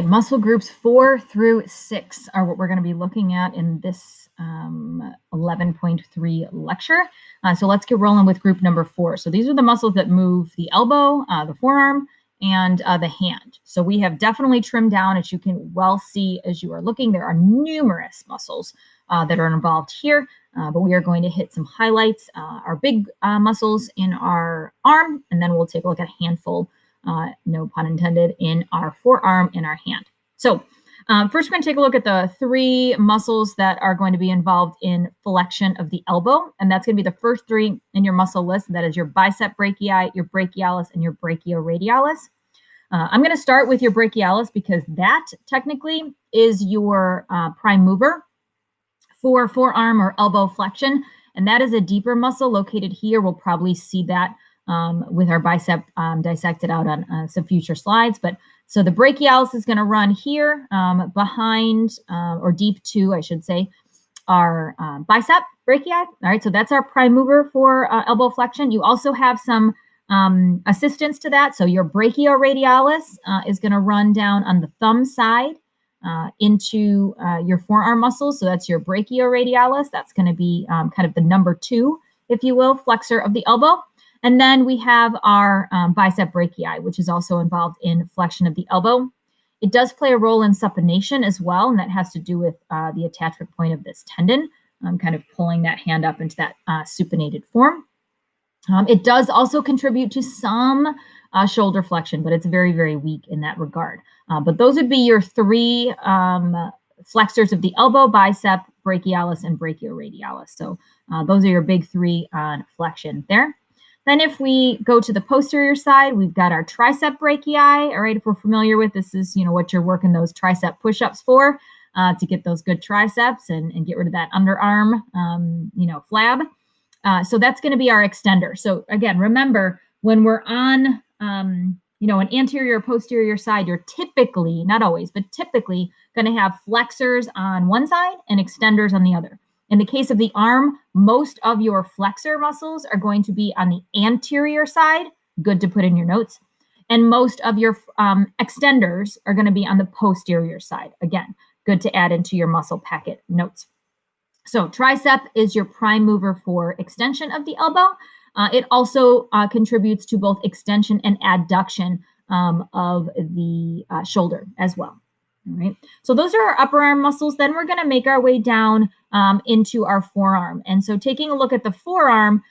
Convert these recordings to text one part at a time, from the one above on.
Muscle groups 4 through 6 are what we're going to be looking at in this 11.3 lecture. So let's get rolling with group number 4. So these are the muscles that move the elbow, the forearm, and the hand. So we have definitely trimmed down, as you can well see as you are looking. There are numerous muscles that are involved here, but we are going to hit some highlights, our big muscles in our arm, and then we'll take a look at a handful, no pun intended, in our forearm and our hand. So first, we're going to take a look at the 3 muscles that are going to be involved in flexion of the elbow. And that's going to be the first 3 in your muscle list. That is your bicep brachii, your brachialis, and your brachioradialis. I'm going to start with your brachialis because that technically is your prime mover for forearm or elbow flexion. And that is a deeper muscle located here. We'll probably see that with our bicep dissected out on some future slides. But so the brachialis is going to run here behind or deep to, I should say, our bicep brachii. All right, so that's our prime mover for elbow flexion. You also have some assistance to that. So your brachioradialis is going to run down on the thumb side into your forearm muscles. So that's your brachioradialis. That's going to be kind of the number 2, if you will, flexor of the elbow. And then we have our bicep brachii, which is also involved in flexion of the elbow. It does play a role in supination as well, and that has to do with the attachment point of this tendon, kind of pulling that hand up into that supinated form. It does also contribute to some shoulder flexion, but it's very, very weak in that regard. But those would be your 3 flexors of the elbow: bicep, brachialis, and brachioradialis. So those are your big 3 on flexion there. Then if we go to the posterior side, we've got our tricep brachii. All right, if we're familiar with this, is what you're working those tricep push-ups for, to get those good triceps and get rid of that underarm, flab. So that's going to be our extender. So again, remember, when we're on, an anterior or posterior side, you're typically, not always, but typically going to have flexors on one side and extenders on the other. In the case of the arm, most of your flexor muscles are going to be on the anterior side. Good to put in your notes. And most of your extenders are going to be on the posterior side. Again, good to add into your muscle packet notes. So tricep is your prime mover for extension of the elbow. It also contributes to both extension and adduction of the shoulder as well. All right. So those are our upper arm muscles. Then we're going to make our way down into our forearm. And so taking a look at the forearm,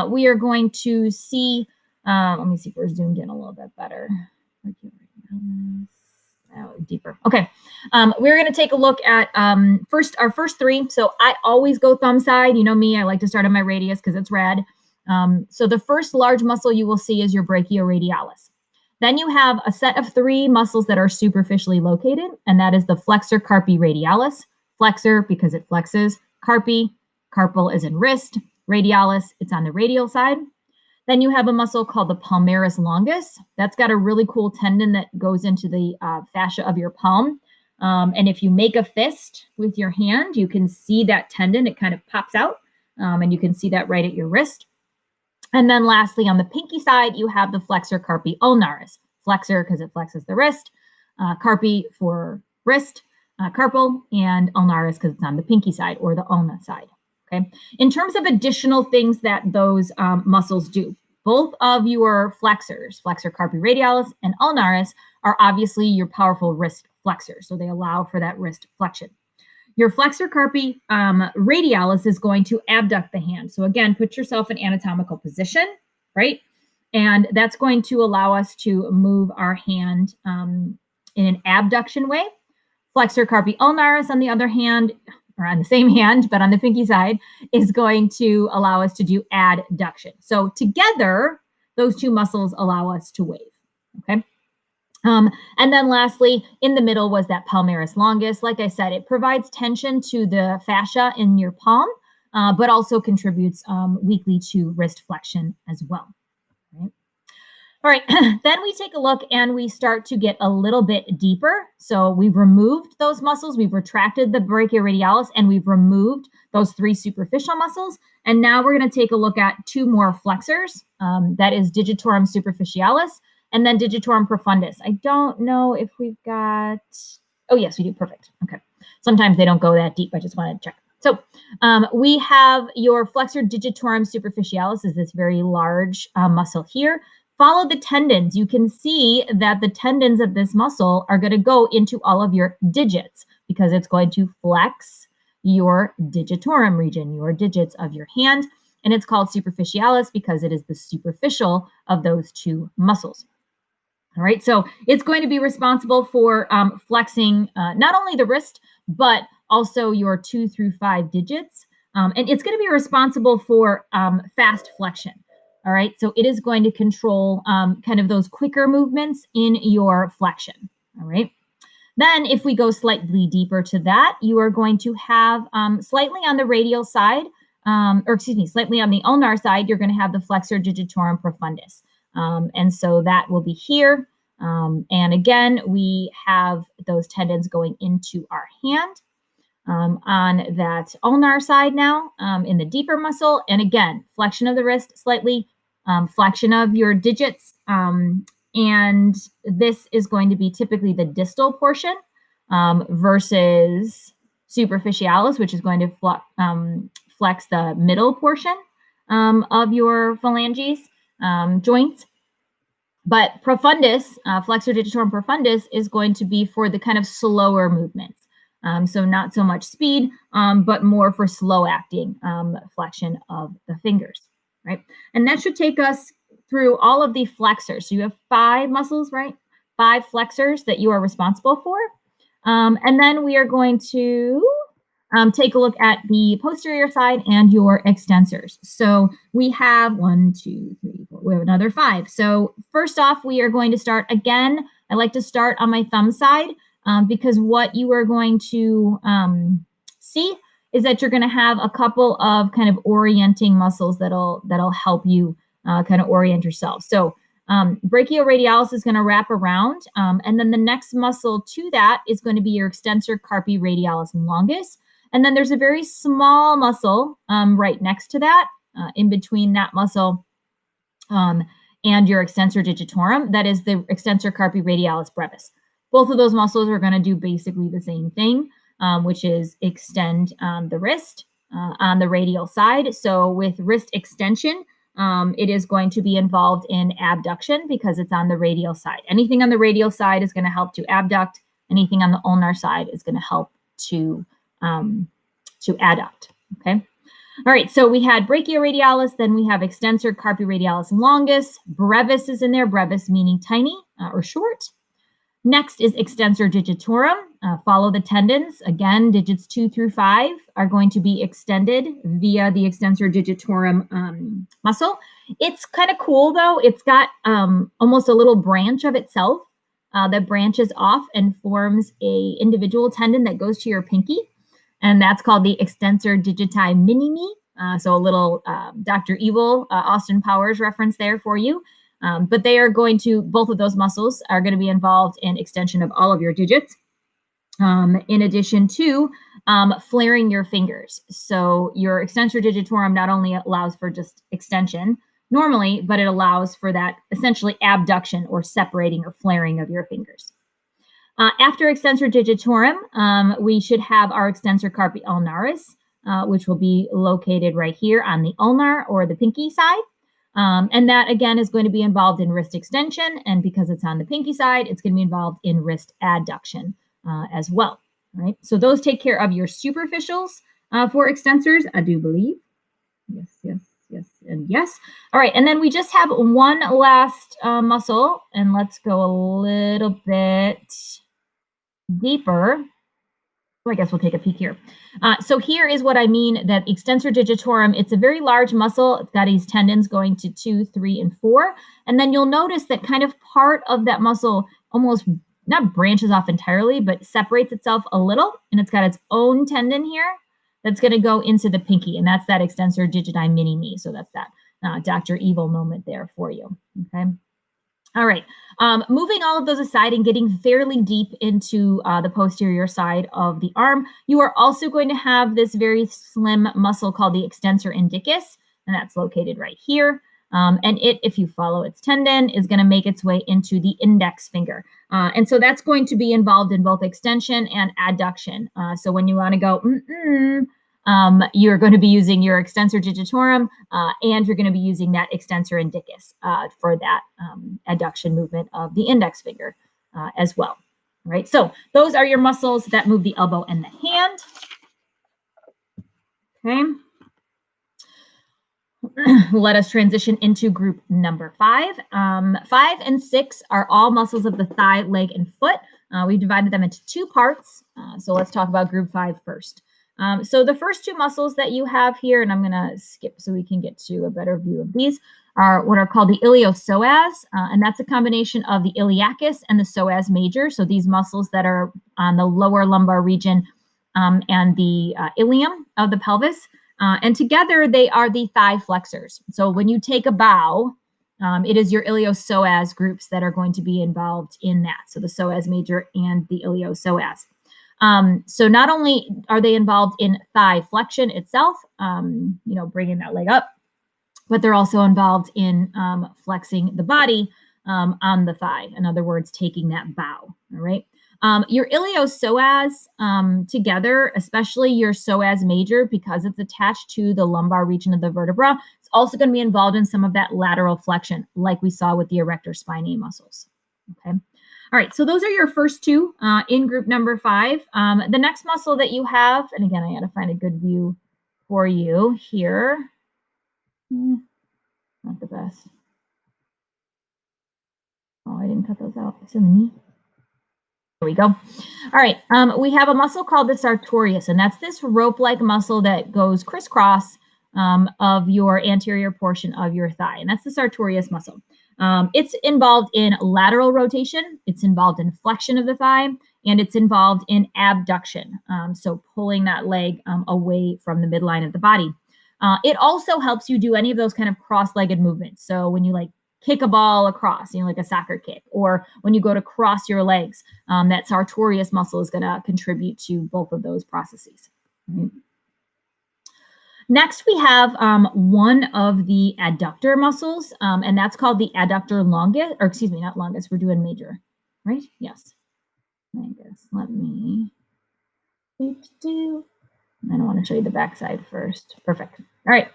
we are going to see, let me see if we're zoomed in a little bit better. Deeper. Okay. We're going to take a look at our first 3. So I always go thumb side. You know me, I like to start on my radius because it's red. So the first large muscle you will see is your brachioradialis. Then you have a set of 3 muscles that are superficially located, and that is the flexor carpi radialis. Flexor because it flexes. Carpi, carpal is in wrist. Radialis, it's on the radial side. Then you have a muscle called the palmaris longus. That's got a really cool tendon that goes into the fascia of your palm. And if you make a fist with your hand, you can see that tendon. It kind of pops out, and you can see that right at your wrist. And then lastly, on the pinky side, you have the flexor carpi ulnaris. Flexor because it flexes the wrist, carpi for wrist, carpal, and ulnaris because it's on the pinky side or the ulna side. Okay. In terms of additional things that those muscles do, both of your flexors, flexor carpi radialis and ulnaris, are obviously your powerful wrist flexors. So they allow for that wrist flexion. Your flexor carpi radialis is going to abduct the hand. So again, put yourself in anatomical position, right? And that's going to allow us to move our hand in an abduction way. Flexor carpi ulnaris, on the other hand, or on the same hand, but on the pinky side, is going to allow us to do adduction. So together, those 2 muscles allow us to wave, okay? And then lastly, in the middle was that palmaris longus. Like I said, it provides tension to the fascia in your palm, but also contributes weakly to wrist flexion as well. Right? All right, then we take a look and we start to get a little bit deeper. So we've removed those muscles, we've retracted the brachioradialis, and we've removed those 3 superficial muscles. And now we're going to take a look at 2 more flexors. That is digitorum superficialis and then digitorum profundus. I don't know if we've got, oh yes, we do, perfect, okay. Sometimes they don't go that deep, I just wanted to check. So we have your flexor digitorum superficialis is this very large muscle here. Follow the tendons. You can see that the tendons of this muscle are going to go into all of your digits because it's going to flex your digitorum region, your digits of your hand. And it's called superficialis because it is the superficial of those two muscles. All right, so it's going to be responsible for flexing not only the wrist, but also your 2 through 5 digits. And it's going to be responsible for fast flexion. All right, so it is going to control kind of those quicker movements in your flexion. All right. Then if we go slightly deeper to that, you are going to have slightly on the radial side, slightly on the ulnar side, you're going to have the flexor digitorum profundus. And so that will be here. And again, we have those tendons going into our hand on that ulnar side now in the deeper muscle. And again, flexion of the wrist slightly, flexion of your digits. And this is going to be typically the distal portion versus superficialis, which is going to flex the middle portion of your phalanges joints. But profundus, flexor digitorum profundus, is going to be for the kind of slower movements. So not so much speed, but more for slow acting flexion of the fingers, right? And that should take us through all of the flexors. So you have 5 muscles, right? 5 flexors that you are responsible for. And then we are going to take a look at the posterior side and your extensors. So we have 1, 2, 3, 4, we have another 5. So first off, we are going to start again. I like to start on my thumb side because what you are going to see is that you're going to have a couple of kind of orienting muscles that'll help you kind of orient yourself. So brachioradialis is going to wrap around, and then the next muscle to that is going to be your extensor carpi radialis longus. And then there's a very small muscle right next to that, in between that muscle and your extensor digitorum. That is the extensor carpi radialis brevis. Both of those muscles are going to do basically the same thing, which is extend the wrist on the radial side. So with wrist extension, it is going to be involved in abduction because it's on the radial side. Anything on the radial side is going to help to abduct. Anything on the ulnar side is going to help to adduct. Okay. All right. So we had brachioradialis, then we have extensor carpi radialis longus. Brevis is in there. Brevis meaning tiny or short. Next is extensor digitorum. Follow the tendons. Again, digits 2 through 5 are going to be extended via the extensor digitorum muscle. It's kind of cool, though. It's got almost a little branch of itself that branches off and forms a individual tendon that goes to your pinky. And that's called the extensor digiti minimi. So a little Dr. Evil, Austin Powers reference there for you. But they are going to, both of those muscles are going to be involved in extension of all of your digits, in addition to flaring your fingers. So your extensor digitorum not only allows for just extension normally, but it allows for that essentially abduction or separating or flaring of your fingers. After extensor digitorum, we should have our extensor carpi ulnaris, which will be located right here on the ulnar or the pinky side. And that, again, is going to be involved in wrist extension. And because it's on the pinky side, it's going to be involved in wrist adduction as well. All right. So those take care of your superficials for extensors, I do believe. Yes, yes, yes, and yes. All right. And then we just have one last muscle. And let's go a little bit deeper. I guess we'll take a peek here. So here is what I mean, that extensor digitorum, it's a very large muscle. It's got these tendons going to 2, 3, and 4. And then you'll notice that kind of part of that muscle almost not branches off entirely, but separates itself a little. And it's got its own tendon here that's going to go into the pinky. And that's that extensor digiti minimi. So that's that Dr. Evil moment there for you. Okay. All right, moving all of those aside and getting fairly deep into the posterior side of the arm, you are also going to have this very slim muscle called the extensor indicus, and that's located right here. And it, if you follow its tendon, is going to make its way into the index finger. And so that's going to be involved in both extension and adduction. So when you want to go, you're going to be using your extensor digitorum, and you're going to be using that extensor indicus for that adduction movement of the index finger as well. All right, so those are your muscles that move the elbow and the hand. Okay. Let us transition into group number 5. 5 and 6 are all muscles of the thigh, leg, and foot. We've divided them into 2 parts. So let's talk about group 5 first. So the first 2 muscles that you have here, and I'm going to skip so we can get to a better view of these, are what are called the iliopsoas, and that's a combination of the iliacus and the psoas major. So these muscles that are on the lower lumbar region and the ilium of the pelvis. And together they are the thigh flexors. So when you take a bow, it is your iliopsoas groups that are going to be involved in that. So the psoas major and the iliopsoas. So not only are they involved in thigh flexion itself, bringing that leg up, but they're also involved in flexing the body on the thigh. In other words, taking that bow. All right. Your iliopsoas together, especially your psoas major, because it's attached to the lumbar region of the vertebra, it's also going to be involved in some of that lateral flexion, like we saw with the erector spinae muscles. Okay. All right, so those are your first 2 in group number 5. The next muscle that you have, and again, I got to find a good view for you here. Not the best. Oh, I didn't cut those out. So neat. There we go. All right, we have a muscle called the sartorius, and that's this rope-like muscle that goes crisscross of your anterior portion of your thigh, and that's the sartorius muscle. It's involved in lateral rotation, it's involved in flexion of the thigh, and it's involved in abduction, so pulling that leg away from the midline of the body. It also helps you do any of those kind of cross-legged movements. So when you kick a ball across, like a soccer kick, or when you go to cross your legs, that sartorius muscle is going to contribute to both of those processes. Right? Next, we have one of the adductor muscles, and that's called the adductor longus, or excuse me, not longus, we're doing major, right? Yes. I guess let me do. I don't want to show you the backside first. Perfect. All right.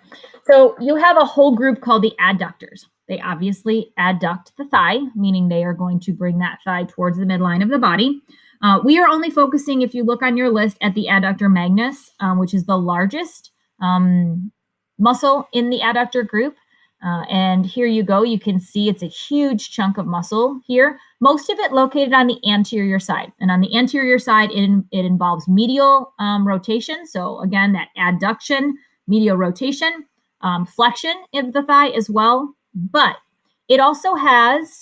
So you have a whole group called the adductors. They obviously adduct the thigh, meaning they are going to bring that thigh towards the midline of the body. We are only focusing, if you look on your list, at the adductor magnus, which is the largest muscle in the adductor group. And here you go. You can see it's a huge chunk of muscle here. Most of it located on the anterior side. And on the anterior side, it involves medial rotation. So again, that adduction, medial rotation, flexion of the thigh as well. But it also has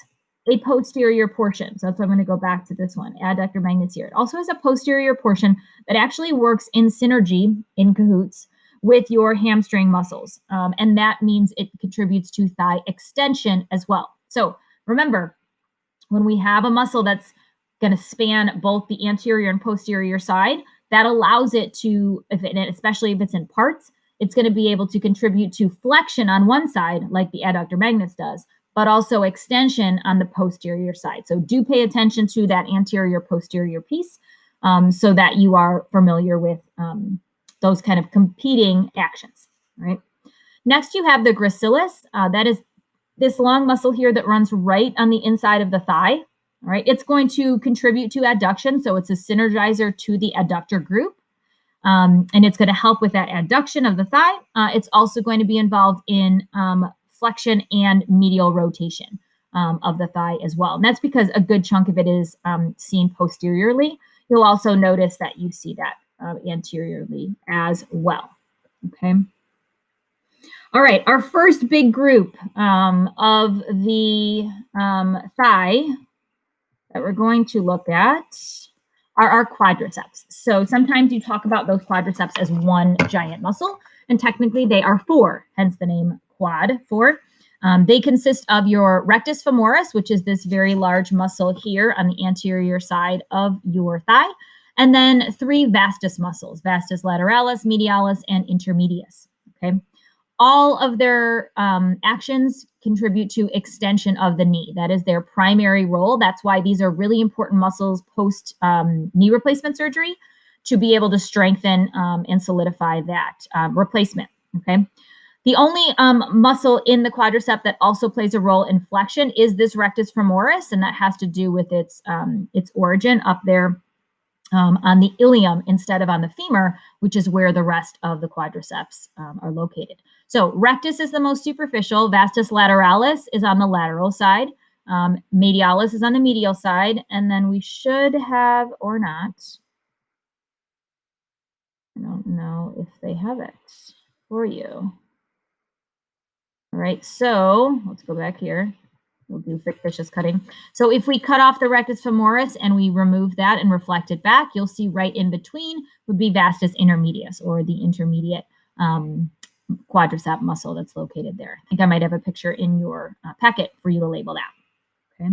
a posterior portion. So that's why I'm going to go back to this one, adductor magnus here. It also has a posterior portion that actually works in synergy, in cahoots, with your hamstring muscles. And that means it contributes to thigh extension as well. So remember, when we have a muscle that's going to span both the anterior and posterior side, that allows it to, especially if it's in parts, it's going to be able to contribute to flexion on one side, like the adductor magnus does, but also extension on the posterior side. So do pay attention to that anterior-posterior piece so that you are familiar with those kind of competing actions, right? Next, you have the gracilis. That is this long muscle here that runs right on the inside of the thigh, all right? It's going to contribute to adduction, so it's a synergizer to the adductor group, and it's going to help with that adduction of the thigh. It's also going to be involved in flexion and medial rotation of the thigh as well, and that's because a good chunk of it is seen posteriorly. You'll also notice that you see that anteriorly as well. Okay. All right. Our first big group of the thigh that we're going to look at are our quadriceps. So sometimes you talk about those quadriceps as one giant muscle, and technically they are 4, hence the name quad, 4. They consist of your rectus femoris, which is this very large muscle here on the anterior side of your thigh, and then 3 vastus muscles, vastus lateralis, medialis, and intermedius, okay? all of their actions contribute to extension of the knee. That is their primary role. That's why these are really important muscles post knee replacement surgery, to be able to strengthen and solidify that replacement. Okay. The only muscle in the quadricep that also plays a role in flexion is this rectus femoris, and that has to do with its origin up there on the ilium instead of on the femur, which is where the rest of the quadriceps are located. So rectus is the most superficial. Vastus lateralis is on the lateral side. Medialis is on the medial side. And then we should have, or not, I don't know if they have it for you. All right, so let's go back here. We'll do fictitious cutting. So if we cut off the rectus femoris and we remove that and reflect it back, you'll see right in between would be vastus intermedius, or the intermediate quadricep muscle that's located there. I think I might have a picture in your packet for you to label that. Okay.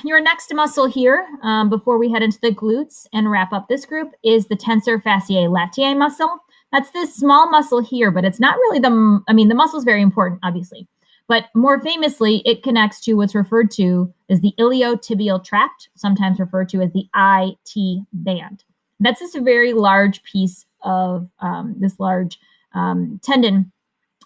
Your next muscle here, before we head into the glutes and wrap up this group, is the tensor fasciae latiae muscle. That's this small muscle here, but it's not really the muscle is very important, obviously. But more famously, it connects to what's referred to as the iliotibial tract, sometimes referred to as the IT band. That's just a very large piece of this large tendon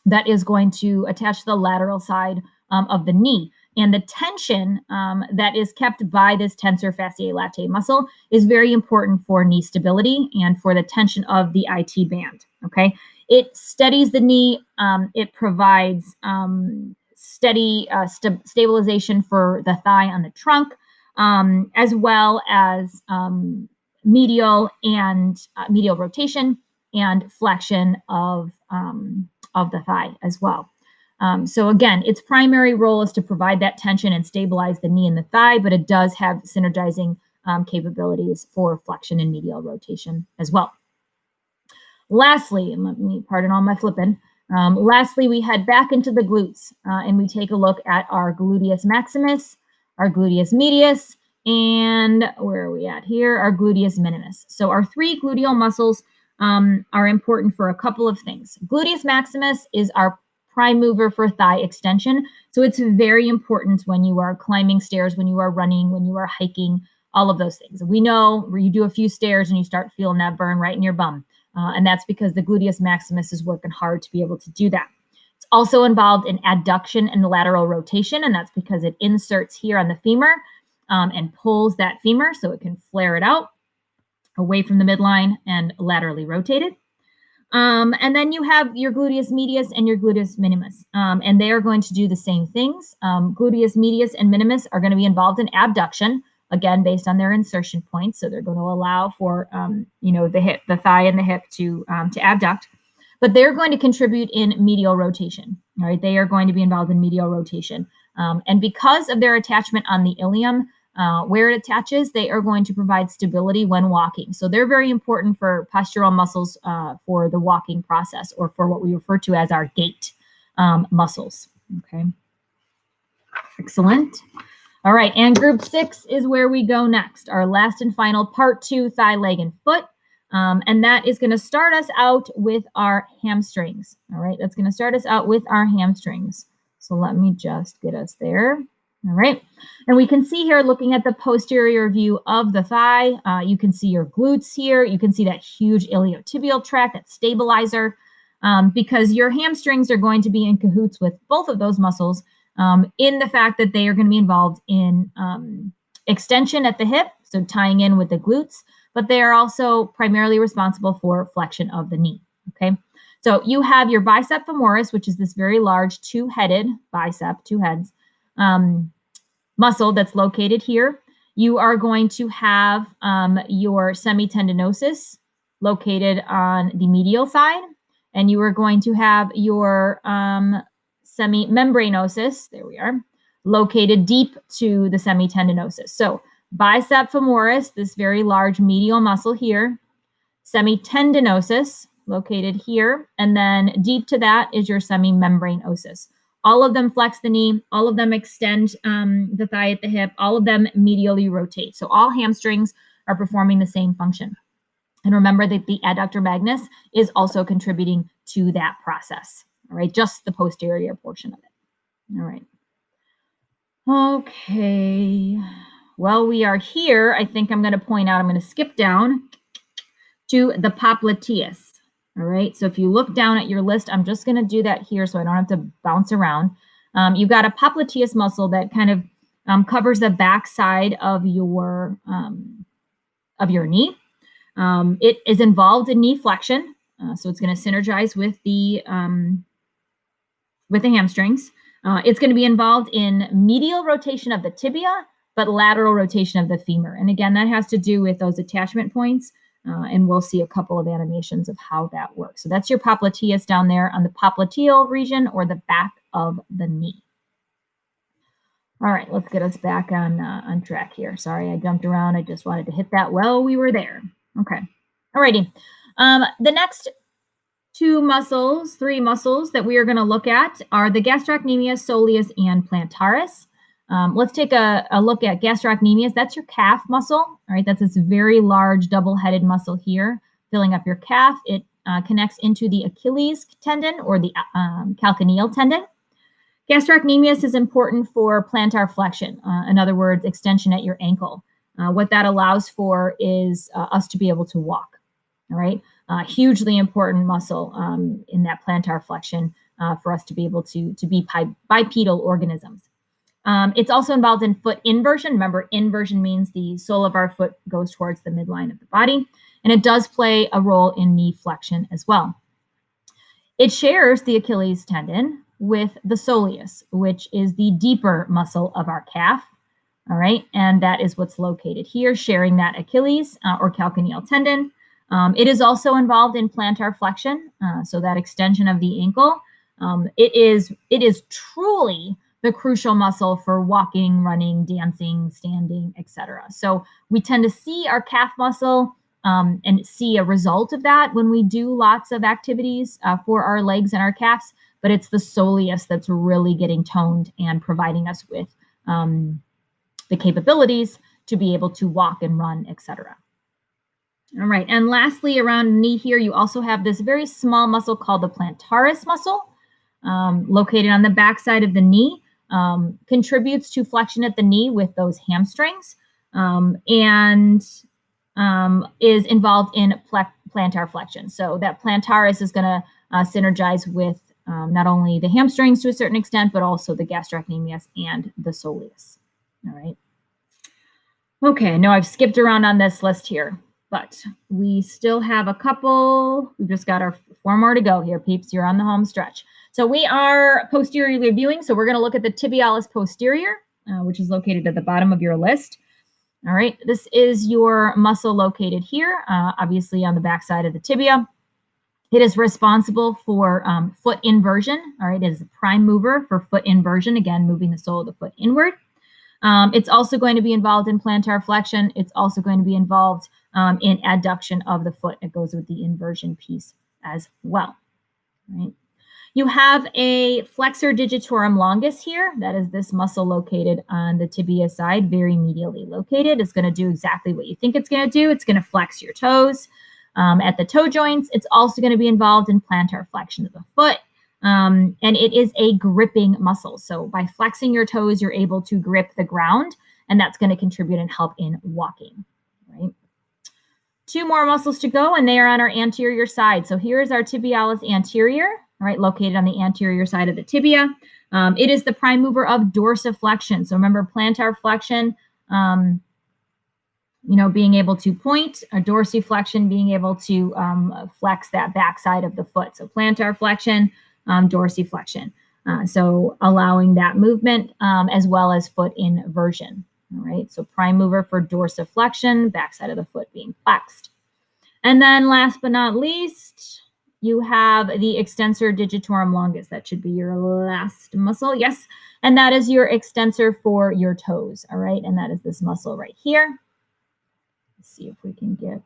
that is going to attach to the lateral side of the knee. And the tension that is kept by this tensor fasciae latae muscle is very important for knee stability and for the tension of the IT band. Okay, it steadies the knee. It provides steady stabilization for the thigh on the trunk, as well as medial rotation and flexion of the thigh as well. So again, its primary role is to provide that tension and stabilize the knee and the thigh, but it does have synergizing capabilities for flexion and medial rotation as well. Lastly, and let me pardon all my flipping. Lastly, we head back into the glutes and we take a look at our gluteus maximus, our gluteus medius, and where are we at here? Our gluteus minimus. So our three gluteal muscles are important for a couple of things. Gluteus maximus is our prime mover for thigh extension. So it's very important when you are climbing stairs, when you are running, when you are hiking, all of those things. We know where you do a few stairs and you start feeling that burn right in your bum. And that's because the gluteus maximus is working hard to be able to do that. It's also involved in adduction and lateral rotation, and that's because it inserts here on the femur and pulls that femur so it can flare it out away from the midline and laterally rotate it. And then you have your gluteus medius and your gluteus minimus, and they are going to do the same things. Gluteus medius and minimus are going to be involved in abduction, again, based on their insertion points. So they're going to allow for, the thigh and the hip to abduct, but they're going to contribute in medial rotation. All right, they are going to be involved in medial rotation, and because of their attachment on the ilium, where it attaches, they are going to provide stability when walking. So they're very important for postural muscles for the walking process, or for what we refer to as our gait muscles. Okay, excellent. All right, and group 6 is where we go next, our last and final part 2, thigh, leg, and foot. And that is going to start us out with our hamstrings. All right, that's going to start us out with our hamstrings. So let me just get us there. All right, and we can see here, looking at the posterior view of the thigh, you can see your glutes here. You can see that huge iliotibial tract, that stabilizer, because your hamstrings are going to be in cahoots with both of those muscles in the fact that they are going to be involved in extension at the hip, so tying in with the glutes, but they are also primarily responsible for flexion of the knee. Okay, so you have your bicep femoris, which is this very large two-headed bicep, two heads, muscle that's located here. You are going to have your semitendinosus located on the medial side, and you are going to have your semimembranosus, there we are, located deep to the semitendinosus. So bicep femoris, this very large medial muscle here, semitendinosus located here, and then deep to that is your semimembranosus. All of them flex the knee, all of them extend the thigh at the hip, all of them medially rotate. So all hamstrings are performing the same function. And remember that the adductor magnus is also contributing to that process, all right? Just the posterior portion of it, all right? Okay, well, we are here. I think I'm going to point out, I'm going to skip down to the popliteus, all right? So if you look down at your list, I'm just going to do that here so I don't have to bounce around. You've got a popliteus muscle that kind of covers the back side of your knee. It is involved in knee flexion, so it's going to synergize with the hamstrings. It's going to be involved in medial rotation of the tibia, but lateral rotation of the femur. And again, that has to do with those attachment points, and we'll see a couple of animations of how that works. So that's your popliteus down there on the popliteal region or the back of the knee. All right, let's get us back on track here. Sorry, I jumped around. I just wanted to hit that while we were there. Okay. All righty. The next three muscles that we are going to look at are the gastrocnemius, soleus, and plantaris. Let's take a look at gastrocnemius. That's your calf muscle. All right, that's this very large double-headed muscle here, filling up your calf. It connects into the Achilles tendon or the calcaneal tendon. Gastrocnemius is important for plantar flexion, in other words, extension at your ankle. What that allows for is us to be able to walk, all right? Hugely important muscle in that plantar flexion for us to be able to be bipedal organisms. It's also involved in foot inversion. Remember, inversion means the sole of our foot goes towards the midline of the body, and it does play a role in knee flexion as well. It shares the Achilles tendon with the soleus, which is the deeper muscle of our calf, all right? And that is what's located here, sharing that Achilles or calcaneal tendon. It is also involved in plantar flexion, so that extension of the ankle. It is truly the crucial muscle for walking, running, dancing, standing, etc. So we tend to see our calf muscle and see a result of that when we do lots of activities for our legs and our calves, but it's the soleus that's really getting toned and providing us with the capabilities to be able to walk and run, etc. All right, and lastly, around the knee here, you also have this very small muscle called the plantaris muscle, located on the backside of the knee, contributes to flexion at the knee with those hamstrings, and is involved in plantar flexion. So that plantaris is going to synergize with not only the hamstrings to a certain extent, but also the gastrocnemius and the soleus. All right. Okay, I know I've skipped around on this list here, but we still have a couple. We've just got our 4 more to go here, peeps. You're on the home stretch. So we are posteriorly viewing. So we're going to look at the tibialis posterior, which is located at the bottom of your list. All right, this is your muscle located here, obviously on the backside of the tibia. It is responsible for foot inversion. All right, it is the prime mover for foot inversion, again, moving the sole of the foot inward. It's also going to be involved in plantar flexion. It's also going to be involved in adduction of the foot. It goes with the inversion piece as well. Right. You have a flexor digitorum longus here. That is this muscle located on the tibia side, very medially located. It's going to do exactly what you think it's going to do. It's going to flex your toes at the toe joints. It's also going to be involved in plantar flexion of the foot. And it is a gripping muscle. So by flexing your toes, you're able to grip the ground, and that's going to contribute and help in walking, right? 2 more muscles to go, and they are on our anterior side. So here is our tibialis anterior, right, located on the anterior side of the tibia. It is the prime mover of dorsiflexion. So remember, plantar flexion, being able to point, a dorsiflexion being able to flex that backside of the foot. So plantar flexion, dorsiflexion. So allowing that movement as well as foot inversion. All right, so prime mover for dorsiflexion, backside of the foot being flexed. And then last but not least, you have the extensor digitorum longus. That should be your last muscle. Yes, and that is your extensor for your toes. All right, and that is this muscle right here. Let's see if we can get,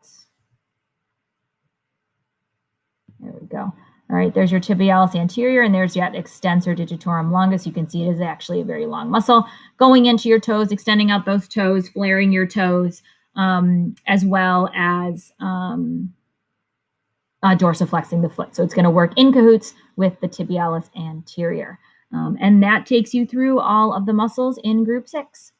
there we go. All right, there's your tibialis anterior, and there's that extensor digitorum longus. You can see it is actually a very long muscle going into your toes, extending out those toes, flaring your toes, as well as dorsiflexing the foot. So it's going to work in cahoots with the tibialis anterior. And that takes you through all of the muscles in group 6.